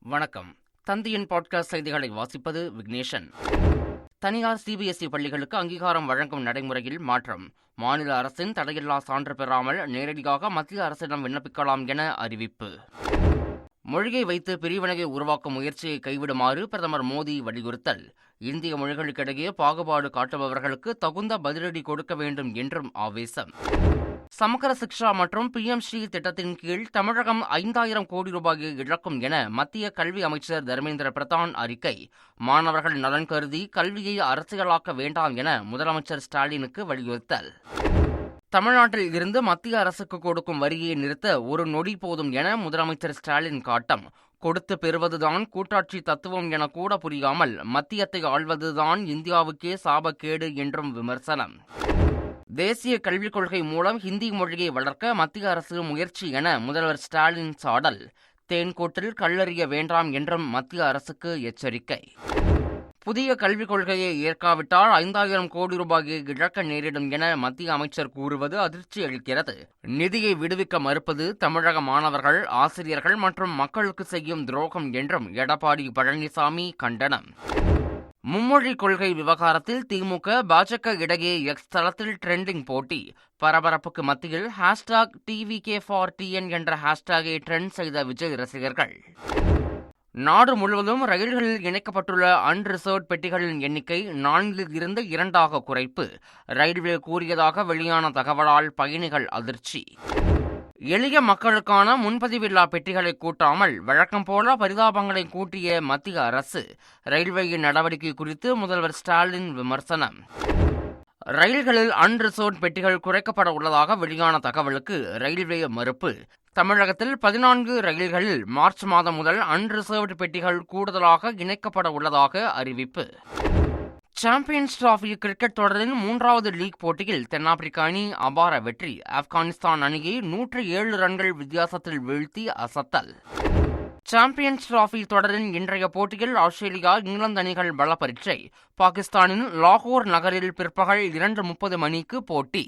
வணக்கம். தந்தியின் பாட்காஸ்ட் செய்திகளை வாசிப்பது விக்னேஷன். தனியார் சிபிஎஸ்இ பள்ளிகளுக்கு அங்கீகாரம் வழங்கும் நடைமுறையில் மாற்றம். மாநில அரசின் தடையில்லா சான்று பெறாமல் நேரடியாக மத்திய அரசிடம் விண்ணப்பிக்கலாம் என அறிவிப்பு. மொழியை வைத்து பிரிவினையை உருவாக்கும் முயற்சியை கைவிடுமாறு பிரதமர் மோடி வலியுறுத்தல். இந்திய மொழிகளுக்கிடையே பாகுபாடு காட்டுபவர்களுக்கு தகுந்த பதிலடி கொடுக்க வேண்டும் என்றும் ஆவேசம். சமக்கர சிக்ஷா மற்றும் PM ஸ்ரீ திட்டத்தின் கீழ் தமிழகம் 5000 கோடி ரூபாயை இழக்கும் என மத்திய கல்வி அமைச்சர் தர்மேந்திர பிரதான் அறிக்கை. மாணவர்கள் நலன் கருதி கல்வியை அரசியலாக்க வேண்டாம் என முதலமைச்சர் ஸ்டாலினுக்கு வலியுறுத்தல். தமிழ்நாட்டில் இருந்து மத்திய அரசுக்கு கொடுக்கும் வரியை நிறுத்த ஒரு நொடி போதும் என முதலமைச்சர் ஸ்டாலின் காட்டம். கொடுத்து பெறுவதுதான் கூட்டாட்சி தத்துவம் என கூட புரியாமல் மத்தியத்தை ஆள்வதுதான் இந்தியாவுக்கே சாபக்கேடு என்றும் விமர்சனம். தேசிய கல்விக் கொள்கை மூலம் ஹிந்தி மொழியை வளர்க்க மத்திய அரசு முயற்சி என முதல்வர் ஸ்டாலின் சாடல். தேன்கூட்டில் கல்லறிய வேண்டாம் என்றும் மத்திய அரசுக்கு எச்சரிக்கை. புதிய கல்விக் கொள்கையை ஏற்காவிட்டால் 5000 கோடி ரூபாயை இழக்க நேரிடும் என மத்திய அமைச்சர் கூறுவது அதிர்ச்சி அளிக்கிறது. நிதியை விடுவிக்க மறுப்பது தமிழக மாணவர்கள், ஆசிரியர்கள் மற்றும் மக்களுக்கு செய்யும் துரோகம் என்றும் எடப்பாடி பழனிசாமி கண்டனம். மும்மொழி கொள்கை விவகாரத்தில் திமுக, பாஜக இடையே எக்ஸ் தளத்தில் ட்ரெண்டிங் போட்டி. பரபரப்புக்கு மத்தியில் #TVK4TN என்ற ஹேஷ்டாகை ட்ரெண்ட் செய்த விஜய் ரசிகர்கள். நாடு முழுவதும் ரயில்களில் இணைக்கப்பட்டுள்ள அன்ரிசர்வ்ட் பெட்டிகளின் எண்ணிக்கை 4 இருந்து 2 குறைப்பு. ரயில்வே கூறியதாக வெளியான தகவலால் பயணிகள் அதிர்ச்சி. எளிய மக்களுக்கான முன்பதிவில்லா பெட்டிகளை கூட்டாமல் வழக்கம் போல பரிதாபங்களை கூட்டிய மத்திய அரசு. ரயில்வேயின் நடவடிக்கை குறித்து முதல்வர் ஸ்டாலின் விமர்சனம். ரயில்களில் அன்ரிசர்வ்ட் பெட்டிகள் குறைக்கப்பட உள்ளதாக வெளியான தகவலுக்கு ரயில்வே மறுப்பு. தமிழகத்தில் 14 ரயில்களில் மார்ச் மாதம் முதல் அன்ரிசர்வ்ட் பெட்டிகள் கூடுதலாக இணைக்கப்பட உள்ளதாக அறிவிப்பு. சாம்பியன்ஸ் டிராபி கிரிக்கெட் தொடரின் 3வது லீக் போட்டியில் தென்னாப்பிரிக்க அணி அபார வெற்றி. ஆப்கானிஸ்தான் அணியை 107 ரன்கள் வித்தியாசத்தில் வீழ்த்தி அசத்தல். சாம்பியன்ஸ் டிராபி தொடரின் இன்றைய போட்டியில் ஆஸ்திரேலியா, இங்கிலாந்து அணிகள் பல பரீட்சை. பாகிஸ்தானின் லாகூர் நகரில் பிற்பகல் 2:30 மணிக்கு போட்டி.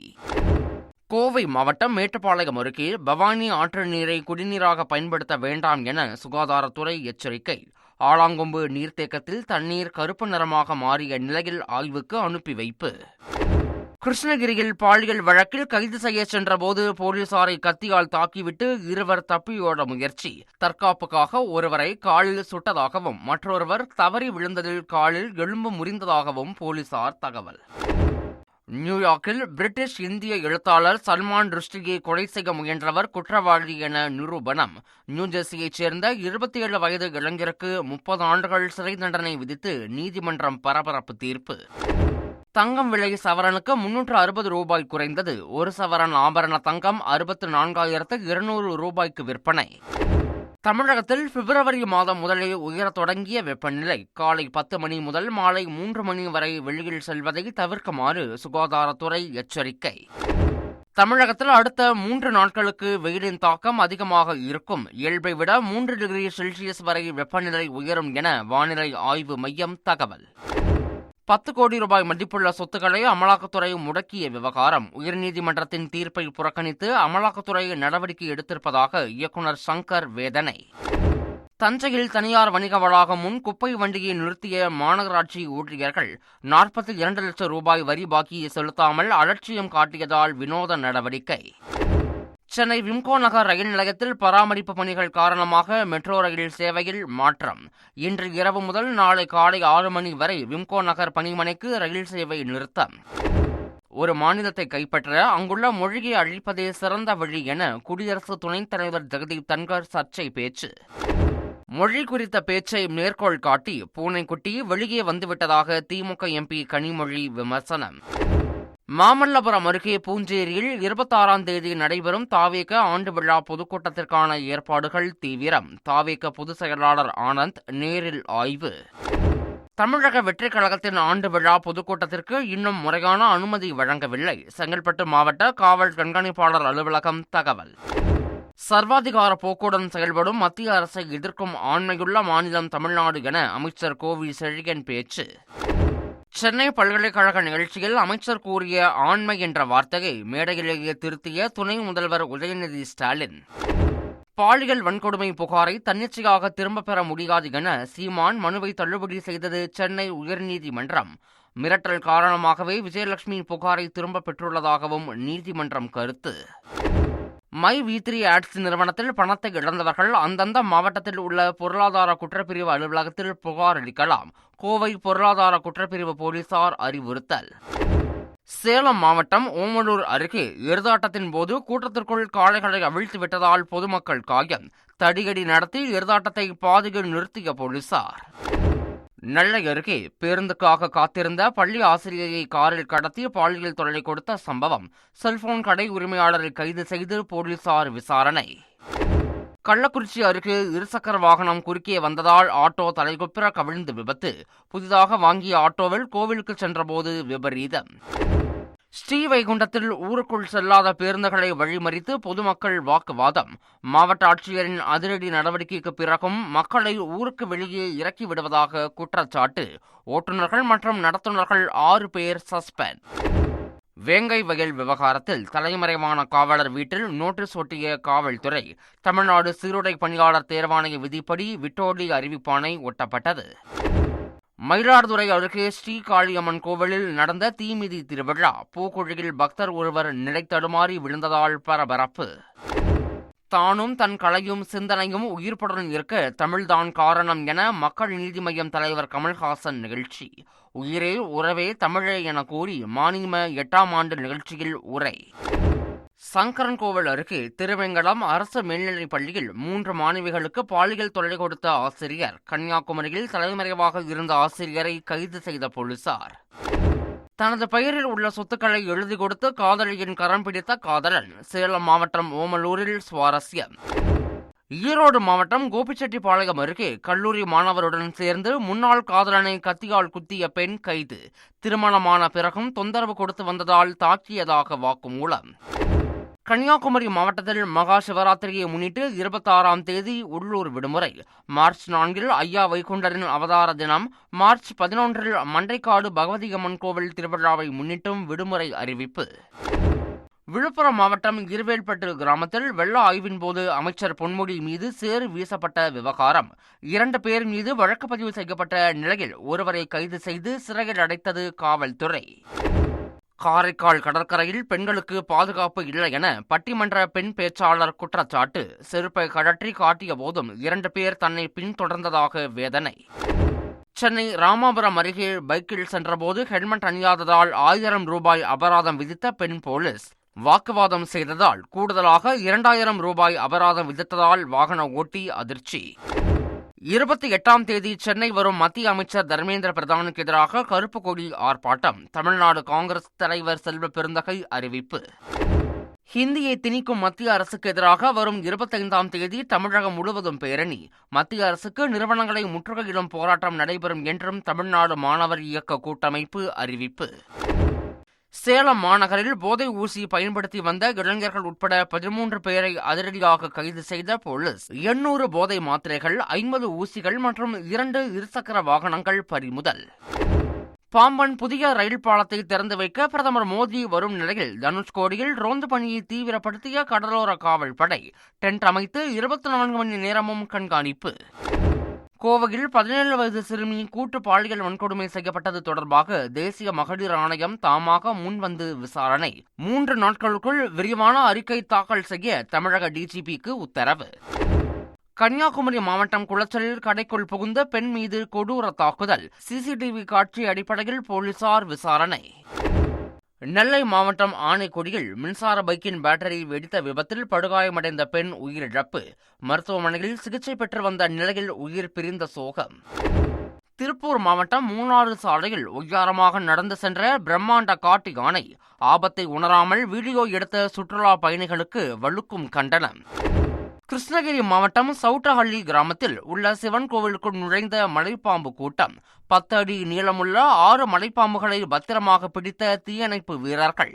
கோவை மாவட்டம் மேட்டுப்பாளையம் அருகே பவானி ஆற்று நீரை குடிநீராக பயன்படுத்த வேண்டாம் என சுகாதாரத்துறை எச்சரிக்கை. ஆலாங்கொம்பு நீர்த்தேக்கத்தில் தண்ணீர் கருப்பு நிறமாக மாறிய நிலையில் ஆய்வுக்கு அனுப்பி வைப்பு. கிருஷ்ணகிரியில் பாலியல் வழக்கில் கைது செய்ய சென்றபோது போலீசாரை கத்தியால் தாக்கிவிட்டு இருவர் தப்பியோட முயற்சி. தற்காப்புக்காக ஒருவரை காலில் சுட்டதாகவும் மற்றொருவர் தவறி விழுந்ததில் காலில் எலும்பு முறிந்ததாகவும் போலீசார் தகவல். நியூயார்க்கில் பிரிட்டிஷ் இந்திய எழுத்தாளர் சல்மான் ருஷ்டியை கொலை செய்ய முயன்றவர் குற்றவாளி என நிரூபணம். நியூஜெர்சியைச் சேர்ந்த 27 வயது இளைஞருக்கு 30 ஆண்டுகள் சிறை தண்டனை விதித்து நீதிமன்றம் பரபரப்பு தீர்ப்பு. தங்கம் விலை சவரனுக்கு 360 ரூபாய் குறைந்தது. ஒரு சவரன் ஆபரண தங்கம் 64,200 ரூபாய்க்கு விற்பனை. தமிழகத்தில் பிப்ரவரி மாதம் முதலே உயரத் தொடங்கிய வெப்பநிலை. காலை 10 மணி முதல் மாலை 3 மணி வரை வெளியில் செல்வதை தவிர்க்குமாறு சுகாதாரத்துறை எச்சரிக்கை. தமிழகத்தில் அடுத்த 3 நாட்களுக்கு வெயிலின் தாக்கம் அதிகமாக இருக்கும். இயல்பை விட 3 டிகிரி செல்சியஸ் வரை வெப்பநிலை உயரும் என வானிலை ஆய்வு மையம் தகவல். 10 கோடி ரூபாய் மதிப்புள்ள சொத்துக்களை அமலாக்கத்துறை முடக்கிய விவகாரம். உயர்நீதிமன்றத்தின் தீர்ப்பை புறக்கணித்து அமலாக்கத்துறை நடவடிக்கை எடுத்திருப்பதாக இயக்குநர் சங்கர் வேதனை. தஞ்சையில் தனியார் வணிக வளாகம் முன் குப்பை வண்டியை நிறுத்திய மாநகராட்சி ஊழியர்கள் 42 லட்சம் ரூபாய் வரி பாக்கியை செலுத்தாமல் அலட்சியம் காட்டியதால் வினோத நடவடிக்கை. சென்னை விம்கோ நகர் ரயில் நிலையத்தில் பராமரிப்பு பணிகள் காரணமாக மெட்ரோ ரயில் சேவையில் மாற்றம். இன்று இரவு முதல் நாளை காலை 6 மணி வரை விம்கோ நகர் பணிமனைக்கு ரயில் சேவை நிறுத்தம். ஒரு மாநிலத்தை கைப்பற்ற அங்குள்ள மொழியை அழிப்பதே சிறந்த வழி என குடியரசு துணைத் தலைவர் ஜெகதீப் தன்கர் சர்ச்சை பேச்சு. மொழி குறித்த பேச்சை மேற்கோள் காட்டி பூனைக்குட்டி வெளியே வந்துவிட்டதாக திமுக MP கனிமொழி விமர்சனம். மாமல்லபுரம் அருகே பூஞ்சேரியில் 26ஆம் தேதி நடைபெறும் தாவேக ஆண்டு விழா பொதுக்கூட்டத்திற்கான ஏற்பாடுகள் தீவிரம். தாவேக பொதுச் செயலாளர் ஆனந்த் நேரில் ஆய்வு. தமிழக வெற்றிக் கழகத்தின் ஆண்டு விழா பொதுக்கூட்டத்திற்கு இன்னும் முறையான அனுமதி வழங்கவில்லை. செங்கல்பட்டு மாவட்ட காவல் கண்காணிப்பாளர் அலுவலகம் தகவல். சர்வாதிகார போக்குடன் செயல்படும் மத்திய அரசை எதிர்க்கும் ஆண்மையுள்ள மாநிலம் தமிழ்நாடு என அமைச்சர் கோவி செழியன் பேச்சு. சென்னை பல்கலைக்கழக நிகழ்ச்சியில் அமைச்சர் கூறிய ஆண்மை என்ற வார்த்தையை மேடையிலேயே திருத்திய துணை முதல்வர் உதயநிதி ஸ்டாலின். பாலியல் வன்கொடுமை புகாரை தன்னிச்சையாக திரும்பப் பெற முடியாது என சீமான் மனுவை தள்ளுபடி செய்தது சென்னை உயர்நீதிமன்றம். மிரட்டல் காரணமாகவே விஜயலட்சுமி புகாரை திரும்பப் பெற்றுள்ளதாகவும் நீதிமன்றம் கருத்து. மை வி3 ஆட்ஸ் நிறுவனத்தில் பணத்தை இழந்தவர்கள் அந்தந்த மாவட்டத்தில் உள்ள பொருளாதார குற்றப்பிரிவு அலுவலகத்தில் புகார் அளிக்கலாம். கோவை பொருளாதார குற்றப்பிரிவு போலீசார் அறிவுறுத்தல். சேலம் மாவட்டம் ஓமலூர் அருகே எருதாட்டத்தின் போது கூட்டத்திற்குள் காளைகளை அவிழ்த்து விட்டதால் பொதுமக்கள் காயம். தடியடி நடத்தி எருதாட்டத்தை பாதியில் நிறுத்திய போலீசார். நெல்லை அருகே பேருந்துக்காக காத்திருந்த பள்ளி ஆசிரியரை காரில் கடத்தி பாலியல் தொல்லை கொடுத்த சம்பவம். செல்போன் கடை உரிமையாளரை கைது செய்து போலீசார் விசாரணை. கள்ளக்குறிச்சி அருகே இருசக்கர வாகனம் குறுக்கே வந்ததால் ஆட்டோ தலைகுப்புற கவிழ்ந்து விபத்து. புதிதாக வாங்கிய ஆட்டோவில் கோவிலுக்கு சென்றபோது விபரீதம். ஸ்ரீவைகுண்டத்தில் ஊருக்குள் செல்லாத பேருந்துகளை வழிமறித்து பொதுமக்கள் வாக்குவாதம். மாவட்ட ஆட்சியரின் அதிரடி நடவடிக்கைக்கு பிறகும் மக்களை ஊருக்கு வெளியே இறக்கி விடுவதாக குற்றச்சாட்டு. ஓட்டுநர்கள் மற்றும் நடத்துனர்கள் 6 பேர் சஸ்பெண்ட். வேங்கை வயல் விவகாரத்தில் தலைமறைவான காவலர் வீட்டில் நோட்டீஸ் ஒட்டிய காவல்துறை. தமிழ்நாடு சீருடை பணியாளர் தேர்வாணைய விதிப்படி விட்டோலி அறிவிப்பாணை ஒட்டப்பட்டது. மயிலாடுதுறை அருகே ஸ்ரீகாளியம்மன் கோவிலில் நடந்த தீமிதி திருவிழா. பூக்குழியில் பக்தர் ஒருவர் நிலை தடுமாறி விழுந்ததால் பரபரப்பு. தானும் தன் கலையும் சிந்தனையும் உயிர்ப்புடன் இருக்க தமிழ்தான் காரணம் என மக்கள் நீதி மய்யம் தலைவர் கமல்ஹாசன் நிகழ்ச்சி. உயிரே உறவே தமிழே என கூறி மாநில 8ஆம் ஆண்டு நிகழ்ச்சியில் உரை. சங்கரன்கோவில் அருகே திருவேங்கடம் அரசு மேல்நிலைப் பள்ளியில் 3 மாணவிகளுக்கு பாலியல் தொல்லை கொடுத்த ஆசிரியர். கன்னியாகுமரியில் தலைமறைவாக இருந்த ஆசிரியரை கைது செய்த போலீசார். தனது பெயரில் உள்ள சொத்துக்களை எழுதி கொடுத்து காதலியின் கரம் பிடித்த காதலன். சேலம் மாவட்டம் ஓமலூரில் சுவாரஸ்யம். ஈரோடு மாவட்டம் கோபிச்செட்டிப்பாளையம் அருகே கல்லூரி மாணவருடன் சேர்ந்து முன்னாள் காதலனை கத்தியால் குத்திய பெண் கைது. திருமணமான பிறகும் தொந்தரவு கொடுத்து வந்ததால் தாக்கியதாக வாக்குமூலம். கன்னியாகுமரி மாவட்டத்தில் மகா சிவராத்திரியை முன்னிட்டு 26ஆம் தேதி உள்ளூர் விடுமுறை. மார்ச் 4 ஐயா வைகுண்டரின் அவதார தினம். மார்ச் 11 மண்டைக்காடு பகவதியம்மன் கோவில் திருவிழாவை முன்னிட்டும் விடுமுறை அறிவிப்பு. விழுப்புரம் மாவட்டம் இருவேல்பட்டு கிராமத்தில் வெள்ள ஆய்வின் போது அமைச்சர் பொன்முடி மீது சேறு வீசப்பட்ட விவகாரம். 2 பேர் மீது வழக்கு பதிவு செய்யப்பட்ட நிலையில் ஒருவரை கைது செய்து சிறையில் அடைத்தது காவல்துறை. காரைக்கால் கடற்கரையில் பெண்களுக்கு பாதுகாப்பு இல்லை என பட்டிமன்ற பெண் பேச்சாளர் குற்றச்சாட்டு. செருப்பை கழற்றி காட்டிய போதும் 2 பேர் தன்னை பின்தொடர்ந்ததாக வேதனை. சென்னை ராமாபுரம் அருகே பைக்கில் சென்றபோது ஹெல்மெட் அணியாததால் 1000 ரூபாய் அபராதம் விதித்த பெண் போலீஸ். வாக்குவாதம் செய்ததால் கூடுதலாக 2000 ரூபாய் அபராதம் விதித்ததால் வாகன ஓட்டி அதிர்ச்சி. 28ஆம் தேதி சென்னை வரும் மத்திய அமைச்சர் தர்மேந்திர பிரதானுக்கு எதிராக கருப்பு கொடி ஆர்ப்பாட்டம். தமிழ்நாடு காங்கிரஸ் தலைவர் செல்வ பெருந்தகை அறிவிப்பு. ஹிந்தியை திணிக்கும் மத்திய அரசுக்கு எதிராக வரும் 25ஆம் தேதி தமிழகம் முழுவதும் பேரணி. மத்திய அரசுக்கு நிறுவனங்களை முற்றுகையிடும் போராட்டம் நடைபெறும் என்றும் தமிழ்நாடு மாணவர் இயக்க கூட்டமைப்பு அறிவிப்பு. சேலம் மாநகரில் போதை ஊசி பயன்படுத்தி வந்த இளைஞர்கள் உட்பட 13 பேரை அதிரடியாக கைது செய்த போலீஸ். 800 போதை மாத்திரைகள், 50 ஊசிகள் மற்றும் 2 இருசக்கர வாகனங்கள் பறிமுதல். பாம்பன் புதிய ரயில் பாலத்தை திறந்து வைக்க பிரதமர் மோடி வரும் நிலையில் தனுஷ்கோடியில் ரோந்து பணியை தீவிரப்படுத்திய கடலோர காவல் படை. டென்ட் அமைத்து 24 மணி நேரமும் கண்காணிப்பு. கோவையில் 17 வயது சிறுமி கூட்டு பாலியல் வன்கொடுமை செய்யப்பட்டது தொடர்பாக தேசிய மகளிர் ஆணையம் தாமாக முன்வந்து விசாரணை. 3 நாட்களுக்குள் விரிவான அறிக்கை தாக்கல் செய்ய தமிழக டிஜிபிக்கு உத்தரவு. கன்னியாகுமரி மாவட்டம் குளச்சலில் கடைக்குள் புகுந்த பெண் மீது கொடூர தாக்குதல். சிசிடிவி காட்சி அடிப்படையில் போலீசார் விசாரணை. நெல்லை மாவட்டம் ஆனைக்குடியில் மின்சார பைக்கின் பேட்டரி வெடித்த விபத்தில் படுகாயமடைந்த பெண் உயிரிழப்பு. மருத்துவமனையில் சிகிச்சை பெற்று வந்த நிலையில் உயிர் பிரிந்த சோகம். திருப்பூர் மாவட்டம் மூணாறு சாலையில் ஒய்யாரமாக நடந்து சென்ற பிரம்மாண்ட காட்டு யானை. ஆபத்தை உணராமல் வீடியோ எடுத்த சுற்றுலா பயணிகளுக்கு வலுக்கும் கண்டனம். கிருஷ்ணகிரி மாவட்டம் சவுட்டஹள்ளி கிராமத்தில் உள்ள சிவன் கோவிலுக்குள் நுழைந்த மலைப்பாம்பு கூட்டம். 10 அடி நீளமுள்ள 6 மலைப்பாம்புகளை பத்திரமாக பிடித்த தீயணைப்பு வீரர்கள்.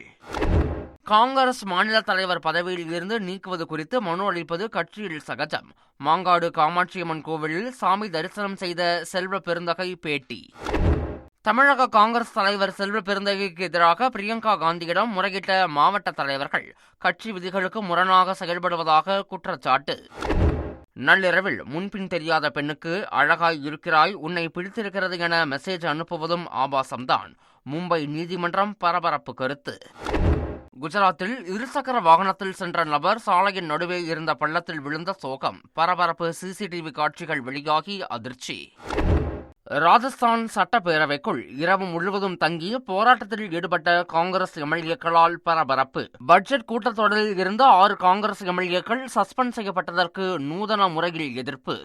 காங்கிரஸ் மாநில தலைவர் பதவியில் இருந்து நீக்குவது குறித்து மனு அளிப்பது கட்சியில் சகஜம். மாங்காடு காமாட்சியம்மன் கோவிலில் சாமி தரிசனம் செய்த செல்வ பெருந்தகை பேட்டி. தமிழக காங்கிரஸ் தலைவர் செல்வ பெருந்தகைக்கு எதிராக பிரியங்கா காந்தியிடம் முறையிட்ட மாவட்ட தலைவர்கள் கட்சி விதிகளுக்கு முரணாக செயல்படுவதாக குற்றச்சாட்டு. நள்ளிரவில் முன்பின் தெரியாத பெண்ணுக்கு அழகாய் இருக்கிறாய், உன்னை பிடித்திருக்கிறது என மெசேஜ் அனுப்புவதும் ஆபாசம்தான். மும்பை நீதிமன்றம் பரபரப்பு கருத்து. குஜராத்தில் இருசக்கர வாகனத்தில் சென்ற நபர் சாலையின் நடுவே இருந்த பள்ளத்தில் விழுந்த சோகம். பரபரப்பு. சிசிடிவி காட்சிகள் வெளியாகி அதிர்ச்சி. ராஜஸ்தான் சட்டப்பேரவைக்குள் இரவு முழுவதும் தங்கி போராட்டத்தில் ஈடுபட்ட காங்கிரஸ் எம்எல்ஏக்களால் பரபரப்பு. பட்ஜெட் கூட்டத்தொடரில் இருந்து 6 காங்கிரஸ் எம்எல்ஏக்கள் சஸ்பெண்ட் செய்யப்பட்டதற்கு நூதன முறையில் எதிர்ப்பு.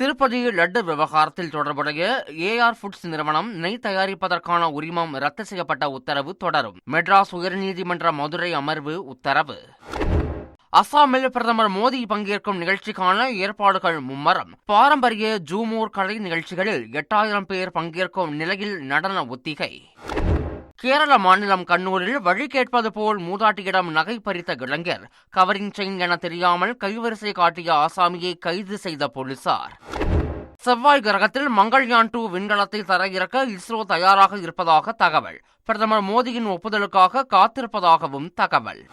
திருப்பதி லட்டு விவகாரத்தில் தொடர்புடைய ஏஆர் ஃபுட்ஸ் நிறுவனம் நெய் தயாரிப்பதற்கான உரிமம் ரத்து செய்யப்பட்ட உத்தரவு தொடரும். மெட்ராஸ் உயர்நீதிமன்ற மதுரை அமர்வு உத்தரவு. அசாமில் பிரதமர் மோடி பங்கேற்கும் நிகழ்ச்சிக்கான ஏற்பாடுகள் மும்மரம். பாரம்பரிய ஜூமூர் கலை நிகழ்ச்சிகளில் 8000 பேர் பங்கேற்கும் நிலையில் நடன ஒத்திகை. கேரள மாநிலம் கண்ணூரில் வழி கேட்பது போல் மூதாட்டியிடம் நகை பறித்த இளைஞர். கவரிங் செயின் என தெரியாமல் கைவரிசை காட்டிய ஆசாமியை கைது செய்த போலீசார். செவ்வாய் கிரகத்தில் மங்கள்யான் 2 விண்கலத்தை தரையிறக்க இஸ்ரோ தயாராக இருப்பதாக தகவல். பிரதமர் மோடியின் ஒப்புதலுக்காக காத்திருப்பதாகவும் தகவல்.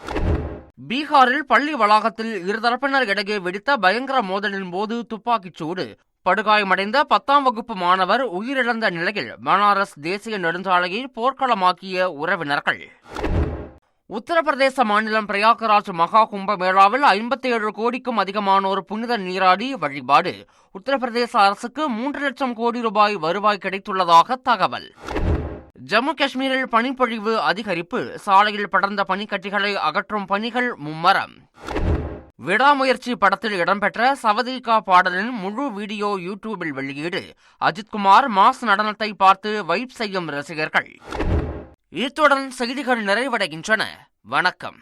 பீகாரில் பள்ளி வளாகத்தில் இருதரப்பினர் இடையே வெடித்த பயங்கர மோதலின் போது துப்பாக்கிச் சூடு. படுகாயமடைந்த 10ஆம் வகுப்பு மாணவர் உயிரிழந்த நிலையில் பனாரஸ் தேசிய நெடுஞ்சாலையை போர்க்களமாக்கிய உறவினர்கள். உத்தரப்பிரதேச மாநிலம் பிரயாகராஜ் மகா கும்பமேளாவில் 57 கோடிக்கும் அதிகமானோர் புனித நீராடி வழிபாடு. உத்தரப்பிரதேச அரசுக்கு 3 லட்சம் கோடி ரூபாய் வருவாய் கிடைத்துள்ளதாக தகவல். ஜம்மு காஷ்மீரில் பனிப்பொழிவு அதிகரிப்பு. சாலையில் படர்ந்த பனிக்கட்டிகளை அகற்றும் பணிகள் மும்மரம். விடாமுயற்சி படத்தில் இடம்பெற்ற சவதீகா பாடலின் முழு வீடியோ யூடியூபில் வெளியீடு. அஜித்குமார் மாஸ் நடனத்தை பார்த்து வைப் செய்யும் ரசிகர்கள். இத்துடன் செய்திகள் நிறைவடைகின்றன. வணக்கம்.